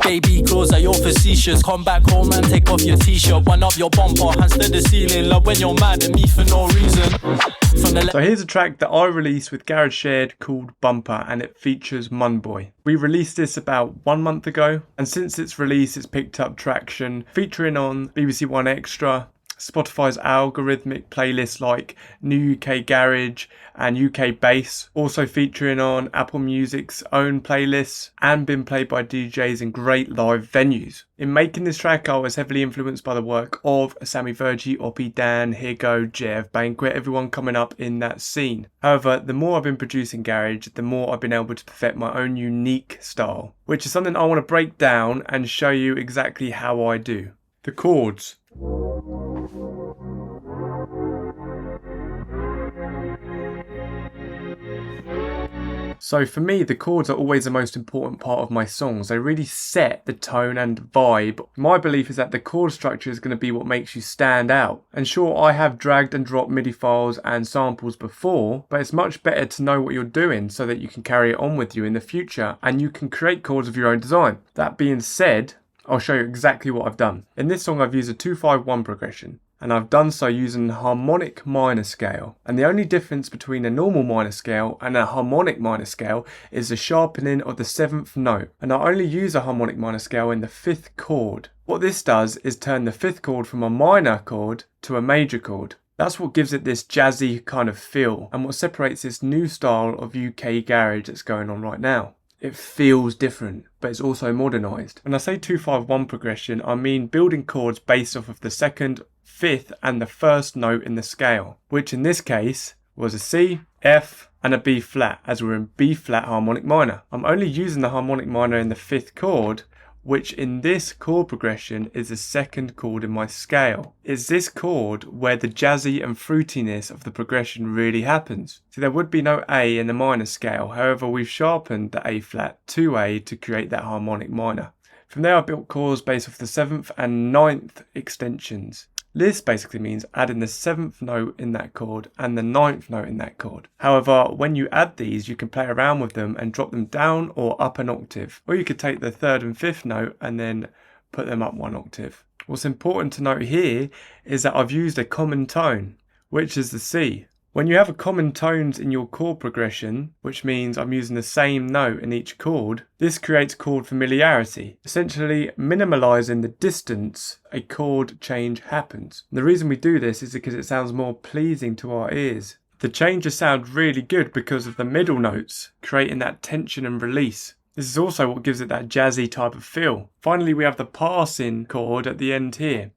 Baby, clothes are your facetious. Come back home and take off your t-shirt. One up your bumper, hands to the ceiling. Love when you're mad at me for no reason. So here's a track that I released with Garage Shared called Bumper, and it features Munboy. We released this about 1 month ago, and since its release it's picked up traction, featuring on BBC One Extra, Spotify's algorithmic playlists like New UK Garage and UK Bass, also featuring on Apple Music's own playlists, and been played by DJs in great live venues. In making this track, I was heavily influenced by the work of Sammy Virji, Oppidan, Higgo, Jeff, Banquet, everyone coming up in that scene. However, the more I've been producing Garage, the more I've been able to perfect my own unique style, which is something I want to break down and show you exactly how I do. The chords. So for me, the chords are always the most important part of my songs. They really set the tone and vibe. My belief is that the chord structure is going to be what makes you stand out. And sure, I have dragged and dropped MIDI files and samples before, but it's much better to know what you're doing so that you can carry it on with you in the future and you can create chords of your own design. That being said, I'll show you exactly what I've done. In this song, I've used a 2-5-1 progression, and I've done so using a harmonic minor scale. And the only difference between a normal minor scale and a harmonic minor scale is the sharpening of the 7th note. And I only use a harmonic minor scale in the 5th chord. What this does is turn the 5th chord from a minor chord to a major chord. That's what gives it this jazzy kind of feel, and what separates this new style of UK garage that's going on right now. It feels different, but it's also modernised. When I say 2-5-1 progression, I mean building chords based off of the 2nd, 5th and the 1st note in the scale, which in this case was a C, F and a B flat, as we're in B flat harmonic minor. I'm only using the harmonic minor in the 5th chord, which in this chord progression is the 2nd chord in my scale. It's this chord where the jazzy and fruitiness of the progression really happens. So there would be no A in the minor scale, however we've sharpened the A flat to A to create that harmonic minor. From there I built chords based off the 7th and 9th extensions. This basically means adding the 7th note in that chord and the 9th note in that chord. However, when you add these, you can play around with them and drop them down or up an octave. Or you could take the 3rd and 5th note and then put them up 1 octave. What's important to note here is that I've used a common tone, which is the C. When you have a common tones in your chord progression, which means I'm using the same note in each chord, this creates chord familiarity, essentially minimalising the distance a chord change happens. And the reason we do this is because it sounds more pleasing to our ears. The changes sound really good because of the middle notes, creating that tension and release. This is also what gives it that jazzy type of feel. Finally, we have the passing chord at the end here.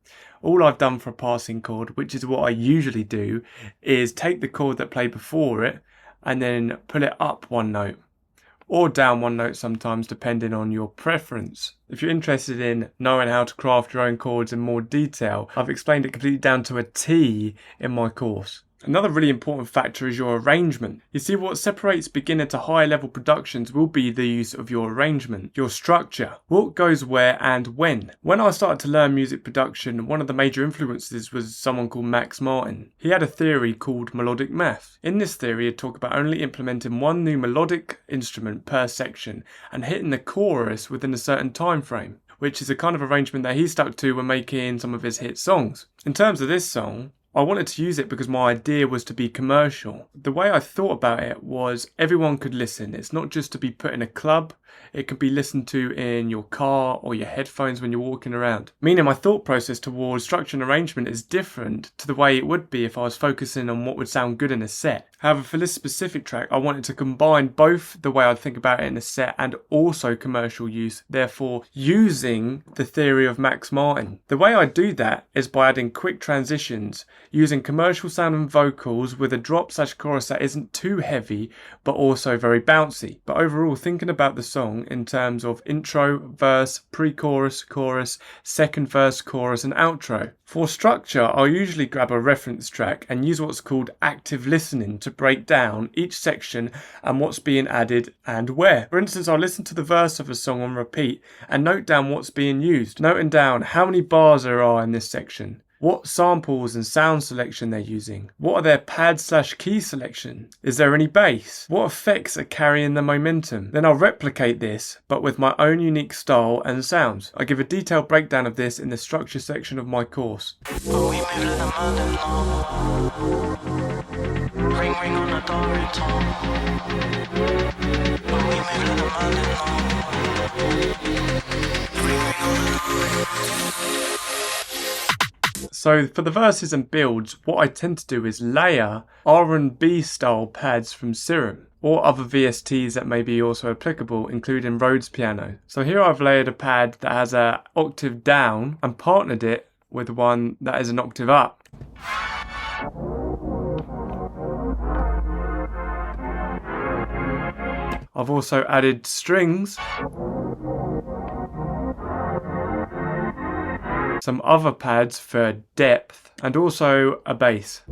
All I've done for a passing chord, which is what I usually do, is take the chord that played before it and then pull it up 1 note or down 1 note sometimes, depending on your preference. If you're interested in knowing how to craft your own chords in more detail, I've explained it completely down to a T in my course. Another really important factor is your arrangement. You see, what separates beginner to higher level productions will be the use of your arrangement, your structure, what goes where and when. When I started to learn music production, one of the major influences was someone called Max Martin. He had a theory called melodic math. In this theory, he'd talk about only implementing 1 new melodic instrument per section and hitting the chorus within a certain time frame, which is a kind of arrangement that he stuck to when making some of his hit songs. In terms of this song, I wanted to use it because my idea was to be commercial. The way I thought about it was everyone could listen. It's not just to be put in a club. It could be listened to in your car or your headphones when you're walking around. Meaning my thought process towards structure and arrangement is different to the way it would be if I was focusing on what would sound good in a set. However, for this specific track, I wanted to combine both the way I think about it in a set and also commercial use, therefore using the theory of Max Martin. The way I do that is by adding quick transitions, using commercial sounding vocals with a drop/chorus that isn't too heavy but also very bouncy. But overall, thinking about the song in terms of intro, verse, pre-chorus, chorus, 2nd verse, chorus and outro. For structure, I'll usually grab a reference track and use what's called active listening to break down each section and what's being added and where. For instance, I'll listen to the verse of a song on repeat and note down what's being used, noting down how many bars there are in this section, what samples and sound selection they're using, what are their pad/key selection, is there any bass, what effects are carrying the momentum. Then I'll replicate this but with my own unique style and sounds. I give a detailed breakdown of this in the structure section of my course. So for the verses and builds, what I tend to do is layer R&B style pads from Serum or other VSTs that may be also applicable, including Rhodes piano. So here I've layered a pad that has an octave down and partnered it with one that is an octave up. I've also added strings, some other pads for depth, and also a bass.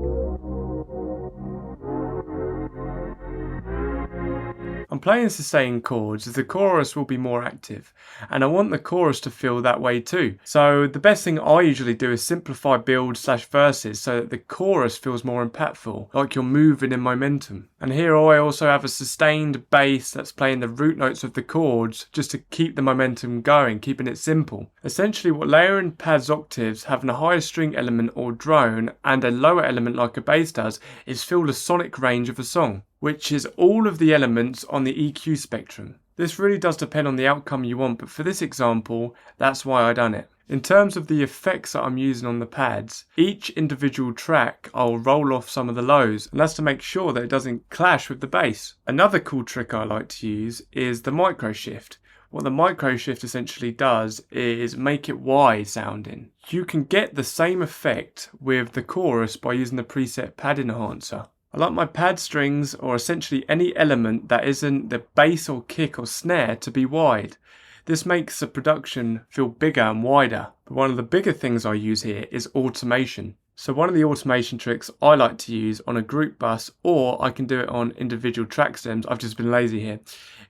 I'm playing sustained chords as the chorus will be more active, and I want the chorus to feel that way too. So the best thing I usually do is simplify build/verses so that the chorus feels more impactful, like you're moving in momentum. And here I also have a sustained bass that's playing the root notes of the chords just to keep the momentum going, keeping it simple. Essentially what layering pads octaves, having a higher string element or drone and a lower element like a bass does is fill the sonic range of a song, which is all of the elements on the EQ spectrum. This really does depend on the outcome you want, but for this example, that's why I done it. In terms of the effects that I'm using on the pads, each individual track I'll roll off some of the lows, and that's to make sure that it doesn't clash with the bass. Another cool trick I like to use is the micro shift. What the micro shift essentially does is make it wide sounding. You can get the same effect with the chorus by using the preset pad enhancer. I like my pad strings, or essentially any element that isn't the bass or kick or snare, to be wide. This makes the production feel bigger and wider. But one of the bigger things I use here is automation. So one of the automation tricks I like to use on a group bus, or I can do it on individual track stems, I've just been lazy here,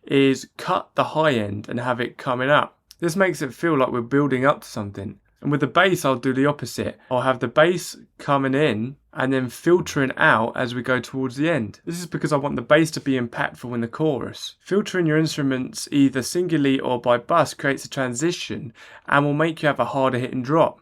is cut the high end and have it coming up. This makes it feel like we're building up to something. And with the bass, I'll do the opposite. I'll have the bass coming in and then filtering out as we go towards the end. This is because I want the bass to be impactful in the chorus. Filtering your instruments either singularly or by bus creates a transition and will make you have a harder hitting drop.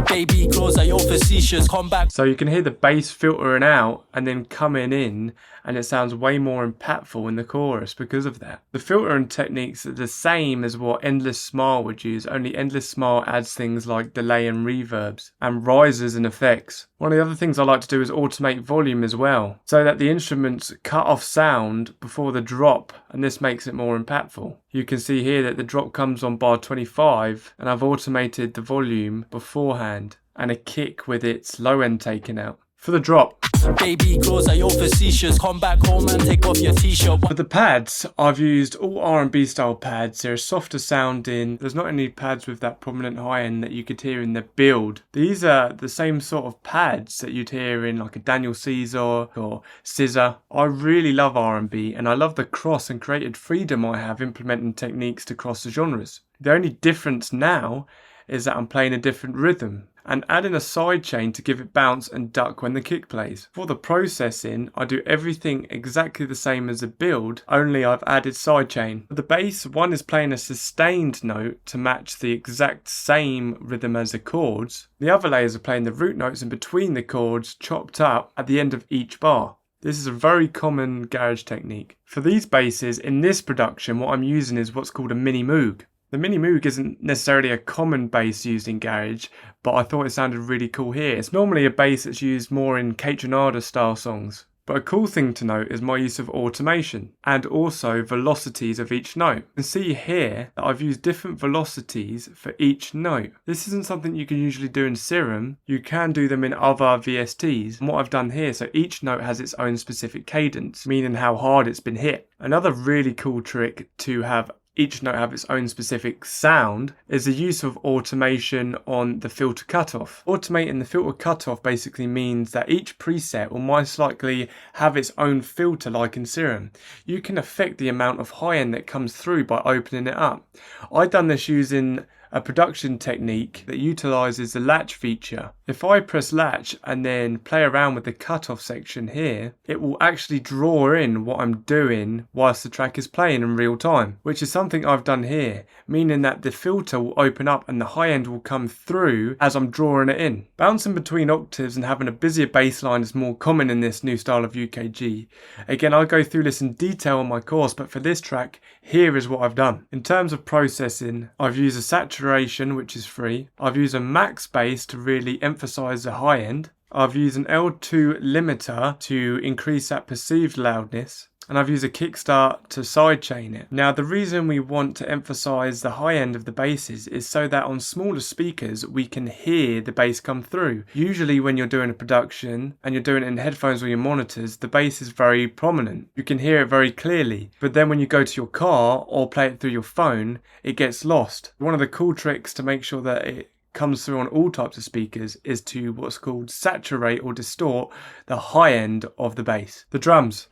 Baby claws are your facetious comeback. So you can hear the bass filtering out and then coming in, and it sounds way more impactful in the chorus because of that. The filtering techniques are the same as what Endless Smile would use, only Endless Smile adds things like delay and reverbs and risers and effects. One of the other things I like to do is automate volume as well, so that the instruments cut off sound before the drop, and this makes it more impactful. You can see here that the drop comes on bar 25, and I've automated the volume beforehand and a kick with its low end taken out. For the drop, Baby claws are your facetious. Come back home and take off your t-shirt. for the pads, I've used all R&B style pads. They're softer sounding. There's not any pads with that prominent high end that you could hear in the build. These are the same sort of pads that you'd hear in like a Daniel Caesar or Scissor. I really love R&B, and I love the cross and creative freedom I have implementing techniques to cross the genres. The only difference now is that I'm playing a different rhythm and adding a sidechain to give it bounce and duck when the kick plays. For the processing, I do everything exactly the same as the build, only I've added sidechain. For the bass, one is playing a sustained note to match the exact same rhythm as the chords. The other layers are playing the root notes in between the chords, chopped up at the end of each bar. This is a very common garage technique. For these basses, in this production, what I'm using is what's called a mini moog. The mini moog isn't necessarily a common bass used in garage, but I thought it sounded really cool here. It's normally a bass that's used more in Kate style songs. But a cool thing to note is my use of automation and also velocities of each note. You can see here that I've used different velocities for each note. This isn't something you can usually do in Serum. You can do them in other VSTs. And what I've done here, so each note has its own specific cadence, meaning how hard it's been hit. Another really cool trick to have each note have its own specific sound is the use of automation on the filter cutoff. Automating the filter cutoff basically means that each preset will most likely have its own filter like in Serum. You can affect the amount of high end that comes through by opening it up. I've done this using a production technique that utilizes the latch feature. If I press latch and then play around with the cutoff section here, it will actually draw in what I'm doing whilst the track is playing in real time, which is something I've done here, meaning that the filter will open up and the high end will come through as I'm drawing it in. Bouncing between octaves and having a busier bass line is more common in this new style of UKG. Again, I'll go through this in detail on my course, but for this track, here is what I've done. In terms of processing, I've used a saturation, which is free. I've used a max bass to really emphasize the high end. I've used an L2 limiter to increase that perceived loudness. And I've used a kickstart to sidechain it. Now, the reason we want to emphasize the high end of the basses is so that on smaller speakers we can hear the bass come through. Usually when you're doing a production and you're doing it in headphones or your monitors, the bass is very prominent. You can hear it very clearly. But then when you go to your car or play it through your phone, it gets lost. One of the cool tricks to make sure that it comes through on all types of speakers is to what's called saturate or distort the high end of the bass. The drums.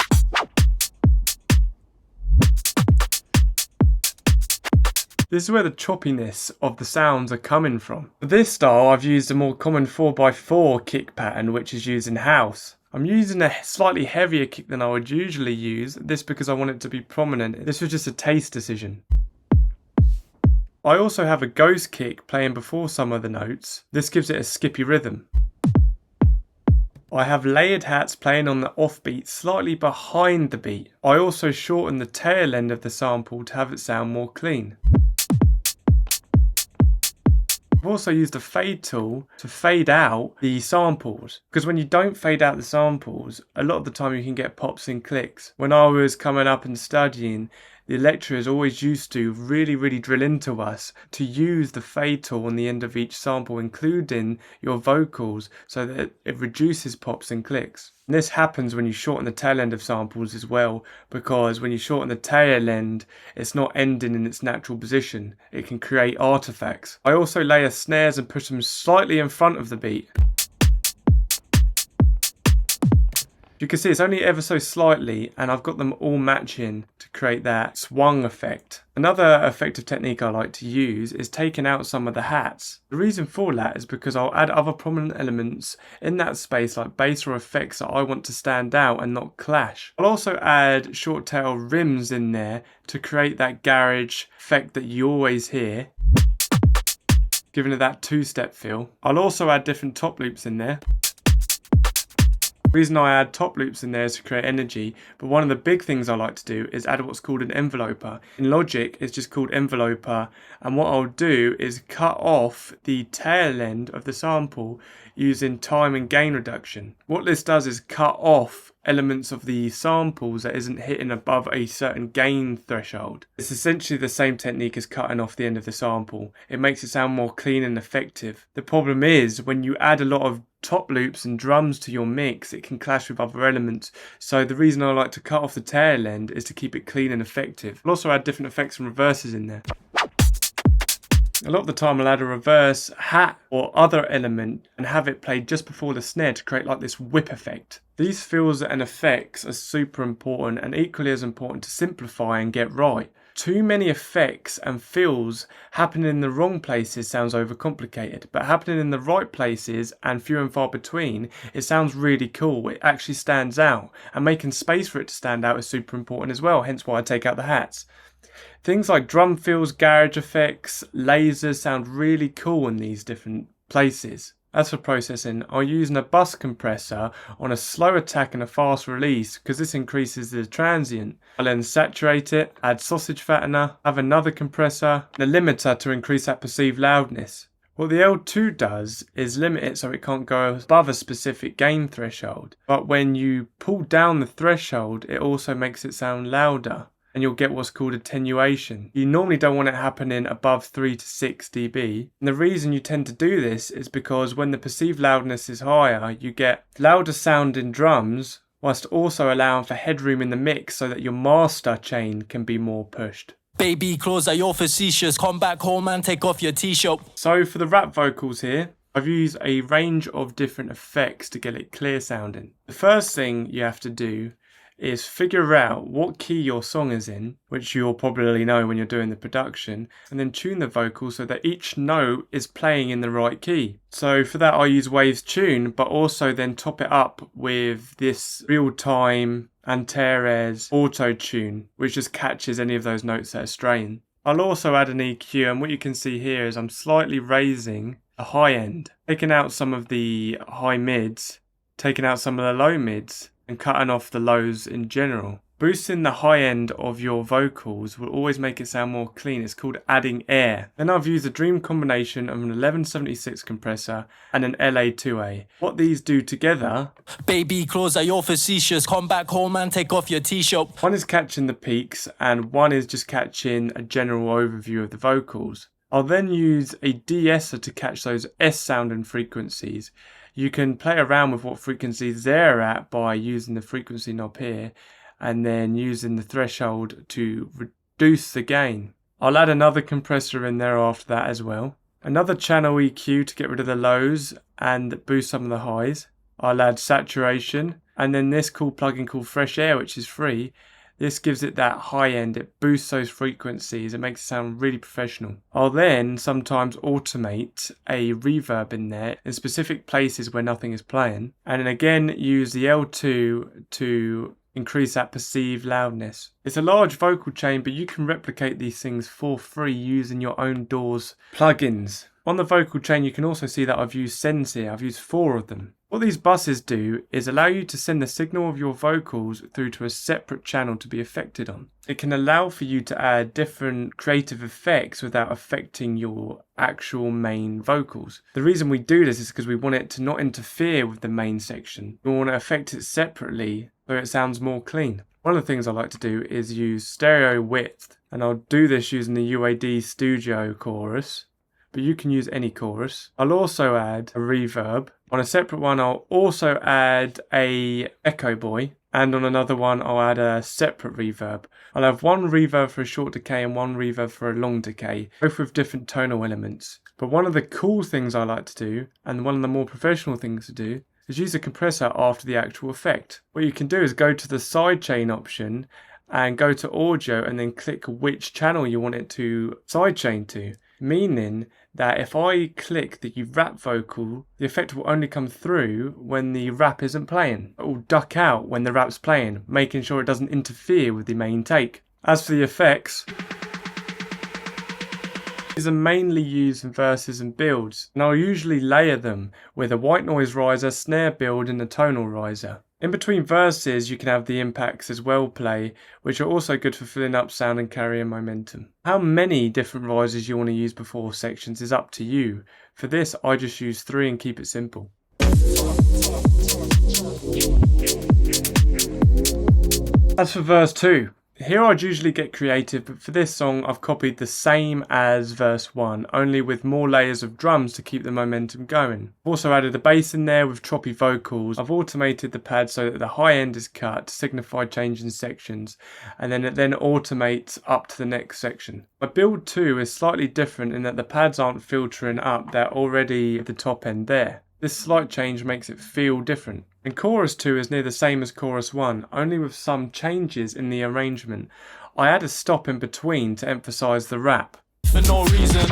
This is where the choppiness of the sounds are coming from. For this style, I've used a more common 4x4 kick pattern, which is used in house. I'm using a slightly heavier kick than I would usually use, this because I want it to be prominent. This was just a taste decision. I also have a ghost kick playing before some of the notes. This gives it a skippy rhythm. I have layered hats playing on the offbeat slightly behind the beat. I also shorten the tail end of the sample to have it sound more clean. I've also used a fade tool to fade out the samples, because when you don't fade out the samples, a lot of the time you can get pops and clicks. When I was coming up and studying, the lecturers always used to really drill into us to use the fade tool on the end of each sample, including your vocals, so that it reduces pops and clicks. And this happens when you shorten the tail end of samples as well, because when you shorten the tail end, it's not ending in its natural position. It can create artifacts. I also layer snares and push them slightly in front of the beat. You can see it's only ever so slightly, and I've got them all matching to create that swung effect. Another effective technique I like to use is taking out some of the hats. The reason for that is because I'll add other prominent elements in that space, like bass or effects that I want to stand out and not clash. I'll also add short tail rims in there to create that garage effect that you always hear, giving it that two-step feel. I'll also add different top loops in there. The reason I add top loops in there is to create energy, but one of the big things I like to do is add what's called an enveloper. In Logic, it's just called enveloper, and what I'll do is cut off the tail end of the sample using time and gain reduction. What this does is cut off elements of the samples that isn't hitting above a certain gain threshold. It's essentially the same technique as cutting off the end of the sample. It makes it sound more clean and effective. The problem is when you add a lot of top loops and drums to your mix, it can clash with other elements. So the reason I like to cut off the tail end is to keep it clean and effective. I'll also add different effects and reverses in there. A lot of the time I'll add a reverse hat or other element and have it played just before the snare to create like this whip effect. These feels and effects are super important, and equally as important to simplify and get right. Too many effects and feels happening in the wrong places sounds overcomplicated, but happening in the right places and few and far between, it sounds really cool. It actually stands out, and making space for it to stand out is super important as well, hence why I take out the hats. Things like drum fills, garage effects, lasers sound really cool in these different places. As for processing, I'll use a bus compressor on a slow attack and a fast release because this increases the transient. I'll then saturate it, add sausage fattener, have another compressor, and a limiter to increase that perceived loudness. What the L2 does is limit it so it can't go above a specific gain threshold. But when you pull down the threshold, it also makes it sound louder, and you'll get what's called attenuation. You normally don't want it happening above 3 to 6 dB. And the reason you tend to do this is because when the perceived loudness is higher, you get louder sounding drums, whilst also allowing for headroom in the mix so that your master chain can be more pushed. Baby clothes are your facetious. Come back home and take off your t-shirt. So for the rap vocals here, I've used a range of different effects to get it clear sounding. The first thing you have to do is figure out what key your song is in, which you'll probably know when you're doing the production, and then tune the vocals so that each note is playing in the right key. So for that I use Waves Tune, but also then top it up with this real-time Antares auto tune, which just catches any of those notes that are straying. I'll also add an EQ, and what you can see here is I'm slightly raising the high end, taking out some of the high mids, taking out some of the low mids, and cutting off the lows in general. Boosting the high end of your vocals will always make it sound more clean. It's called adding air. Then I've used a dream combination of an 1176 compressor and an LA2A. What these do together... Baby clothes are your facetious. Come back home and take off your t-shirt. One is catching the peaks and one is just catching a general overview of the vocals. I'll then use a de-esser to catch those S sounding frequencies. You can play around with what frequencies they're at by using the frequency knob here, and then using the threshold to reduce the gain. I'll add another compressor in there after that as well. Another channel EQ to get rid of the lows and boost some of the highs. I'll add saturation, and then this cool plugin called Fresh Air, which is free. This gives it that high end, it boosts those frequencies, it makes it sound really professional. I'll then sometimes automate a reverb in there in specific places where nothing is playing, and then again use the L2 to increase that perceived loudness. It's a large vocal chain, but you can replicate these things for free using your own DAW's plugins. On the vocal chain you can also see that I've used sends here, I've used 4 of them. What these buses do is allow you to send the signal of your vocals through to a separate channel to be affected on. It can allow for you to add different creative effects without affecting your actual main vocals. The reason we do this is because we want it to not interfere with the main section. We want to affect it separately so it sounds more clean. One of the things I like to do is use stereo width, and I'll do this using the UAD Studio chorus, but you can use any chorus. I'll also add a reverb. On a separate one I'll also add a echo boy, and on another one I'll add a separate reverb. I'll have one reverb for a short decay and one reverb for a long decay, both with different tonal elements. But one of the cool things I like to do, and one of the more professional things to do, is use a compressor after the actual effect. What you can do is go to the sidechain option and go to audio and then click which channel you want it to sidechain to. Meaning that if I click the rap vocal, the effect will only come through when the rap isn't playing. It will duck out when the rap's playing, making sure it doesn't interfere with the main take. As for the effects, these are mainly used in verses and builds, and I'll usually layer them with a white noise riser, snare build and a tonal riser. In between verses you can have the impacts as well play, which are also good for filling up sound and carrying momentum. How many different risers you want to use before sections is up to you. For this I just use 3 and keep it simple. As for verse 2, here I'd usually get creative, but for this song I've copied the same as verse 1, only with more layers of drums to keep the momentum going. I've also added a bass in there with choppy vocals. I've automated the pad so that the high end is cut to signify change in sections, and then it then automates up to the next section. My build 2 is slightly different in that the pads aren't filtering up, they're already at the top end there. This slight change makes it feel different. And chorus 2 is near the same as chorus 1, only with some changes in the arrangement. I add a stop in between to emphasise the rap. For no reason,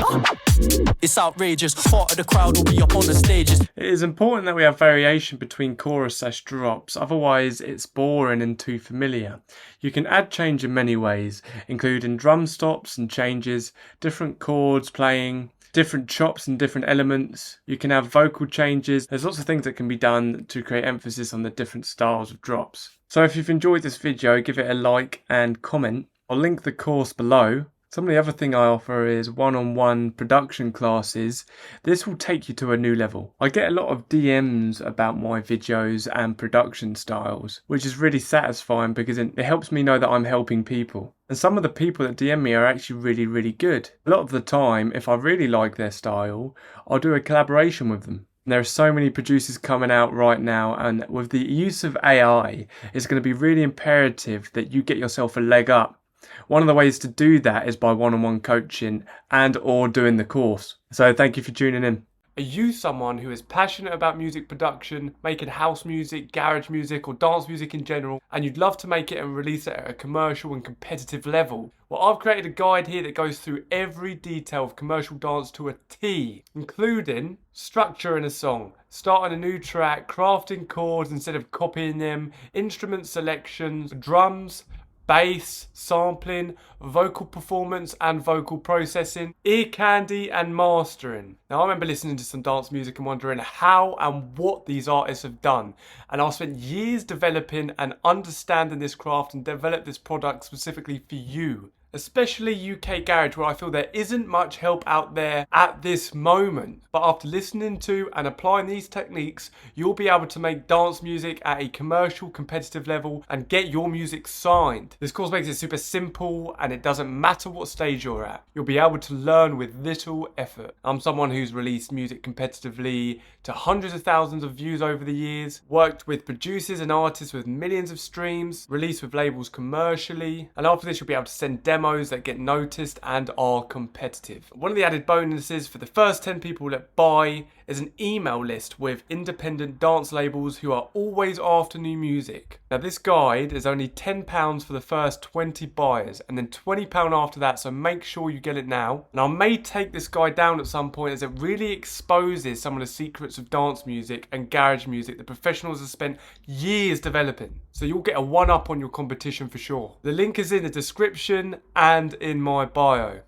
it's outrageous. Part of the crowd will be up on the stages. It is important that we have variation between chorus/drops, otherwise it's boring and too familiar. You can add change in many ways, including drum stops and changes, different chords playing, different chops and different elements. You can have vocal changes. There's lots of things that can be done to create emphasis on the different styles of drops. So if you've enjoyed this video, give it a like and comment. I'll link the course below. Some of the other thing I offer is one-on-one production classes. This will take you to a new level. I get a lot of DMs about my videos and production styles, which is really satisfying because it helps me know that I'm helping people. And some of the people that DM me are actually really good. A lot of the time, if I really like their style, I'll do a collaboration with them. There are so many producers coming out right now, and with the use of AI, it's going to be really imperative that you get yourself a leg up. One of the ways to do that is by one-on-one coaching and or doing the course. So thank you for tuning in. Are you someone who is passionate about music production, making house music, garage music, or dance music in general, and you'd love to make it and release it at a commercial and competitive level? Well, I've created a guide here that goes through every detail of commercial dance to a T, including structure in a song, starting a new track, crafting chords instead of copying them, instrument selections, drums, bass, sampling, vocal performance and vocal processing, ear candy and mastering. Now I remember listening to some dance music and wondering how and what these artists have done, and I've spent years developing and understanding this craft and developed this product specifically for you. Especially UK Garage, where I feel there isn't much help out there at this moment. But after listening to and applying these techniques, you'll be able to make dance music at a commercial, competitive level and get your music signed. This course makes it super simple and it doesn't matter what stage you're at. You'll be able to learn with little effort. I'm someone who's released music competitively to hundreds of thousands of views over the years, worked with producers and artists with millions of streams, released with labels commercially, and after this you'll be able to send demos that get noticed and are competitive. One of the added bonuses for the first 10 people that buy is an email list with independent dance labels who are always after new music. Now this guide is only £10 for the first 20 buyers and then £20 after that, so make sure you get it now. And I may take this guide down at some point as it really exposes some of the secrets of dance music and garage music that professionals have spent years developing. So you'll get a one-up on your competition for sure. The link is in the description and in my bio.